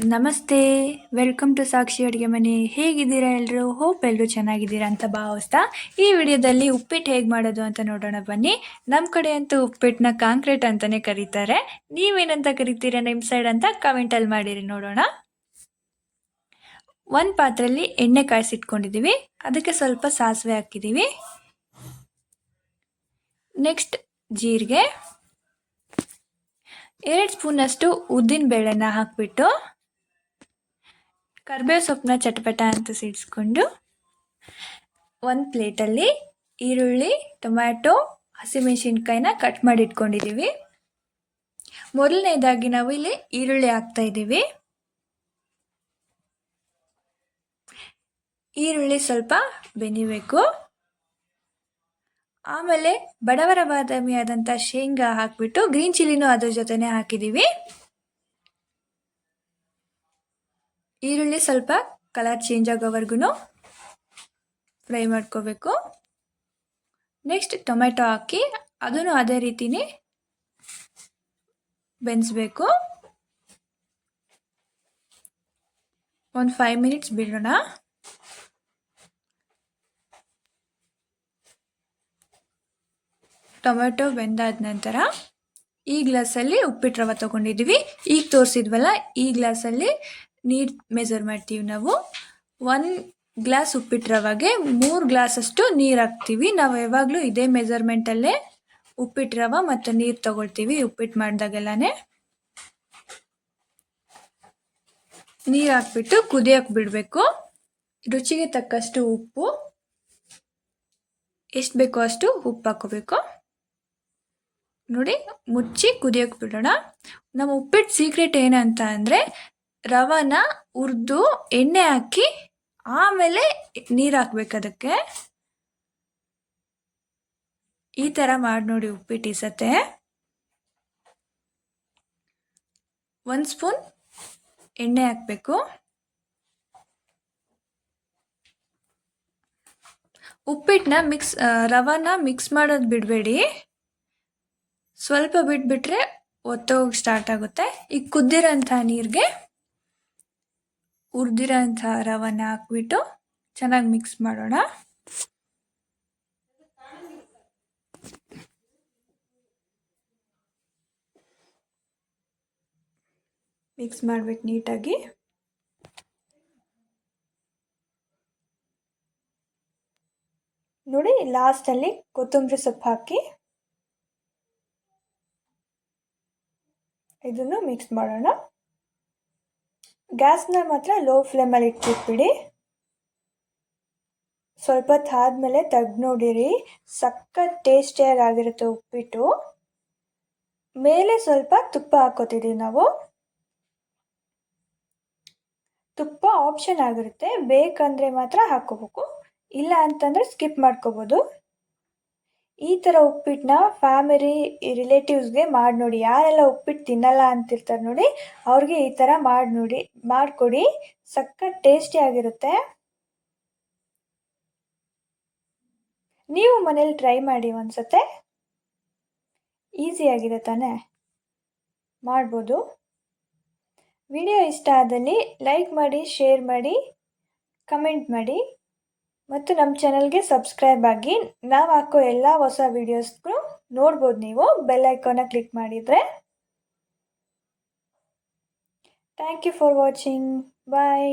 ನಮಸ್ತೆ, welcome to ಸಾಕ್ಷಿ ಅಡುಗೆ ಮನೆ. ಹೇಗಿದ್ದೀರಾ ಎಲ್ಲರೂ? ಹೋಪ್ ಎಲ್ಲರೂ ಚೆನ್ನಾಗಿದ್ದೀರಾ ಅಂತ ಭಾವಿಸ್ತಾ ಈ ವಿಡಿಯೋದಲ್ಲಿ ಉಪ್ಪಿಟ್ಟು ಹೇಗೆ ಮಾಡೋದು ಅಂತ ನೋಡೋಣ ಬನ್ನಿ. ನಮ್ಮ ಕಡೆ ಅಂತೂ ಉಪ್ಪಿಟ್ಟನ್ನ ಕಾಂಕ್ರೀಟ್ ಅಂತಲೇ ಕರೀತಾರೆ. ನೀವೇನಂತ ಕರಿತೀರಾ ನಿಮ್ಮ ಸೈಡ್ ಅಂತ ಕಮೆಂಟಲ್ಲಿ ಮಾಡಿರಿ ನೋಡೋಣ. ಒಂದು ಪಾತ್ರೆಯಲ್ಲಿ ಎಣ್ಣೆ ಕಾಯಿಸಿಟ್ಕೊಂಡಿದ್ದೀವಿ, ಅದಕ್ಕೆ ಸ್ವಲ್ಪ ಸಾಸಿವೆ ಹಾಕಿದ್ದೀವಿ. ನೆಕ್ಸ್ಟ್ ಜೀರಿಗೆ, 2 ಸ್ಪೂನಷ್ಟು ಉದ್ದಿನ ಬೇಳೆನ ಹಾಕಿಬಿಟ್ಟು ಕರಿಬೇವು ಸೊಪ್ಪನ್ನ ಚಟಪಟ ಅಂತ ಸಿಡಿಸ್ಕೊಂಡು ಒಂದು ಪ್ಲೇಟಲ್ಲಿ ಈರುಳ್ಳಿ, ಟೊಮ್ಯಾಟೊ, ಹಸಿಮೆಣಸಿನ್ಕಾಯಿನ ಕಟ್ ಮಾಡಿ ಇಟ್ಕೊಂಡಿದ್ದೀವಿ. ಮೊದಲನೇದಾಗಿ ನಾವು ಇಲ್ಲಿ ಈರುಳ್ಳಿ ಹಾಕ್ತಾ ಇದ್ದೀವಿ. ಈರುಳ್ಳಿ ಸ್ವಲ್ಪ ಬೆನಿಬೇಕು. ಆಮೇಲೆ ಬಡವರ ಬಾದಾಮಿ ಆದಂಥ ಶೇಂಗಾ ಹಾಕಿಬಿಟ್ಟು ಗ್ರೀನ್ ಚಿಲ್ಲಿನೂ ಅದ್ರ ಜೊತೆನೇ ಹಾಕಿದ್ದೀವಿ. ಈರುಳ್ಳಿ ಸ್ವಲ್ಪ ಕಲರ್ ಚೇಂಜ್ ಆಗೋವರೆಗೂ ಫ್ರೈ ಮಾಡ್ಕೋಬೇಕು. ನೆಕ್ಸ್ಟ್ ಟೊಮೆಟೊ ಹಾಕಿ ಅದನ್ನು ಅದೇ ರೀತಿನೇ ಬೆನ್ಸ್ಬೇಕು. ಒಂದು 5 ಮಿನಿಟ್ಸ್ ಬಿಡೋಣ. ಟೊಮೆಟೊ ಬೆಂದಾದ ನಂತರ ಈ ಗ್ಲಾಸಲ್ಲಿ ಉಪ್ಪಿಟ್ಟು ರವೆ ತೊಗೊಂಡಿದ್ದೀವಿ. ಈಗ ತೋರಿಸಿದ್ವಲ್ಲ, ಈ ಗ್ಲಾಸಲ್ಲಿ ನೀರು ಮೆಜರ್ ಮಾಡ್ತೀವಿ ನಾವು. 1 ಗ್ಲಾಸ್ ಉಪ್ಪಿಟ್ಟು ರವೆಗೆ 3 ಗ್ಲಾಸಷ್ಟು ನೀರು ಹಾಕ್ತೀವಿ. ನಾವು ಯಾವಾಗಲೂ ಇದೇ ಮೆಜರ್ಮೆಂಟಲ್ಲೇ ಉಪ್ಪಿಟ್ಟು ರವೆ ಮತ್ತು ನೀರು ತೊಗೊಳ್ತೀವಿ ಉಪ್ಪಿಟ್ಟು ಮಾಡಿದಾಗೆಲ್ಲನೇ. ನೀರು ಹಾಕ್ಬಿಟ್ಟು ಕುದಿಯೋಕೆ ಬಿಡಬೇಕು. ರುಚಿಗೆ ತಕ್ಕಷ್ಟು ಉಪ್ಪು, ಎಷ್ಟು ಬೇಕೋ ಅಷ್ಟು ಉಪ್ಪು ಹಾಕೋಬೇಕು. ನೋಡಿ, ಮುಚ್ಚಿ ಕುದಿಯೋಕೆ ಬಿಡೋಣ. ನಮ್ಮ ಉಪ್ಪಿಟ್ಟು ಸೀಕ್ರೆಟ್ ಏನಂತ ಅಂದರೆ, ರವನ ಹುರಿದು ಎಣ್ಣೆ ಹಾಕಿ ಆಮೇಲೆ ನೀರು ಹಾಕ್ಬೇಕು ಅದಕ್ಕೆ. ಈ ಥರ ಮಾಡಿ ನೋಡಿ ಉಪ್ಪಿಟ್ಟು ಈ ಸತೆ. 1 ಸ್ಪೂನ್ ಎಣ್ಣೆ ಹಾಕಬೇಕು. ಉಪ್ಪಿಟ್ಟನ್ನ ರವನ ಮಿಕ್ಸ್ ಮಾಡೋದು ಬಿಡಬೇಡಿ. ಸ್ವಲ್ಪ ಬಿಟ್ಬಿಟ್ರೆ ಒತ್ತೋಗಿ ಸ್ಟಾರ್ಟ್ ಆಗುತ್ತೆ. ಈಗ ಕುದ್ದಿರೋಂಥ ನೀರಿಗೆ ಹುರಿದಿರೋಂಥ ರವನ ಹಾಕ್ಬಿಟ್ಟು ಚೆನ್ನಾಗಿ ಮಿಕ್ಸ್ ಮಾಡೋಣ. ಮಿಕ್ಸ್ ಮಾಡ್ಬೇಕು ನೀಟಾಗಿ. ನೋಡಿ, ಲಾಸ್ಟಲ್ಲಿ ಕೊತ್ತಂಬರಿ ಸೊಪ್ಪು ಹಾಕಿ ಇದನ್ನು ಮಿಕ್ಸ್ ಮಾಡೋಣ. ಗ್ಯಾಸ್ನ ಮಾತ್ರ ಲೋ ಫ್ಲೇಮಲ್ಲಿ ಇಟ್ಬಿಟ್ಬಿಡಿ. ಸ್ವಲ್ಪ ಹೊತ್ತು ಆದಮೇಲೆ ತೆಗ್ದು ನೋಡಿರಿ, ಸಖತ್ ಟೇಸ್ಟಿಯಾಗಿ ಆಗಿರುತ್ತೆ ಉಪ್ಪಿಟ್ಟು. ಮೇಲೆ ಸ್ವಲ್ಪ ತುಪ್ಪ ಹಾಕೋತಿದ್ದೀವಿ ನಾವು. ತುಪ್ಪ ಆಪ್ಷನ್ ಆಗಿರುತ್ತೆ, ಬೇಕಂದರೆ ಮಾತ್ರ ಹಾಕ್ಕೋಬೇಕು, ಇಲ್ಲ ಅಂತಂದರೆ ಸ್ಕಿಪ್ ಮಾಡ್ಕೋಬೋದು. ಈ ಥರ ಉಪ್ಪಿಟ್ಟನ್ನ ಫ್ಯಾಮಿಲಿ ರಿಲೇಟಿವ್ಸ್ಗೆ ಮಾಡಿ ನೋಡಿ. ಯಾರೆಲ್ಲ ಉಪ್ಪಿಟ್ಟು ತಿನ್ನಲ್ಲ ಅಂತಿರ್ತಾರೆ ನೋಡಿ, ಅವ್ರಿಗೆ ಈ ಥರ ಮಾಡಿಕೊಡಿ. ಸಖತ್ ಟೇಸ್ಟಿ ಆಗಿರುತ್ತೆ. ನೀವು ಮನೇಲಿ ಟ್ರೈ ಮಾಡಿ ಒಂದ್ಸತೆ. ಈಸಿಯಾಗಿದೆ ತಾನೇ, ಮಾಡ್ಬೋದು. ವಿಡಿಯೋ ಇಷ್ಟ ಆದಲ್ಲಿ ಲೈಕ್ ಮಾಡಿ, ಶೇರ್ ಮಾಡಿ, ಕಮೆಂಟ್ ಮಾಡಿ ಮತ್ತು ನಮ್ಮ ಚಾನಲ್ಗೆ ಸಬ್ಸ್ಕ್ರೈಬ್ ಆಗಿ. ನಾವು ಹಾಕೋ ಎಲ್ಲ ಹೊಸ ವೀಡಿಯೋಸ್ಗೂ ನೋಡ್ಬೋದು ನೀವು, ಬೆಲ್ ಐಕಾನ್ನ ಕ್ಲಿಕ್ ಮಾಡಿದರೆ. Thank you for watching. Bye.